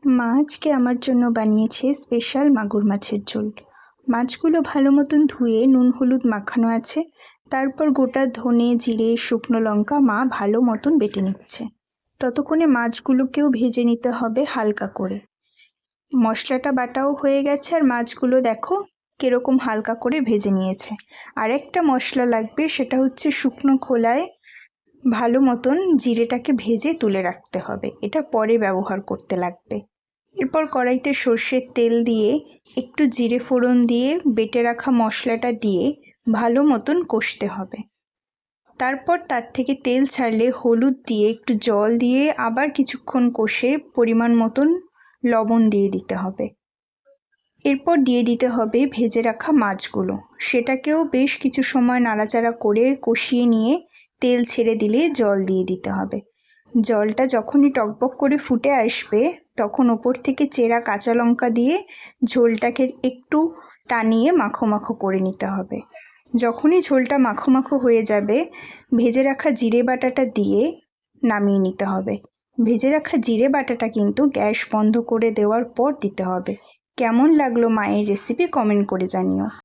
মা আজকে আমার জন্য বানিয়েছে স্পেশাল মাগুর মাছের ঝোল। মাছগুলো ভালো মতন ধুয়ে নুন হলুদ মাখানো আছে। তারপর গোটা ধনে জিরে শুকনো লঙ্কা মা ভালো মতন বেটে নিচ্ছে। ততক্ষণে মাছগুলোকেও ভেজে নিতে হবে হালকা করে। মশলাটা বাটাও হয়ে গেছে আর মাছগুলো দেখো কিরকম হালকা করে ভেজে নিয়েছে। আর একটা মশলা লাগবে, সেটা হচ্ছে শুকনো খোলায় ভালো মতন জিরেটাকে ভেজে তুলে রাখতে হবে, এটা পরে ব্যবহার করতে লাগবে। এরপর কড়াইতে সর্ষের তেল দিয়ে একটু জিরে ফোড়ন দিয়ে বেটে রাখা মশলাটা দিয়ে ভালো মতন কষতে হবে। তারপর তার থেকে তেল ছাড়লে হলুদ দিয়ে একটু জল দিয়ে আবার কিছুক্ষণ কষে পরিমাণ মতন লবণ দিয়ে দিতে হবে। এরপর দিয়ে দিতে হবে ভেজে রাখা মাছগুলো, সেটাকেও বেশ কিছু সময় নাড়াচাড়া করে কষিয়ে নিয়ে তেল ছেড়ে দিলে জল দিয়ে দিতে হবে। জলটা যখনই টকবক করে ফুটে আসবে তখন ওপর থেকে চেরা কাঁচা লঙ্কা দিয়ে ঝোলটাকে একটু টানিয়ে মাখো মাখো করে নিতে হবে। যখনই ঝোলটা মাখো মাখো হয়ে যাবে ভেজে রাখা জিরে বাটাটা দিয়ে নামিয়ে নিতে হবে। ভেজে রাখা জিরে বাটাটা কিন্তু গ্যাস বন্ধ করে দেওয়ার পর দিতে হবে। কেমন লাগলো মায়ের রেসিপি কমেন্ট করে জানিও।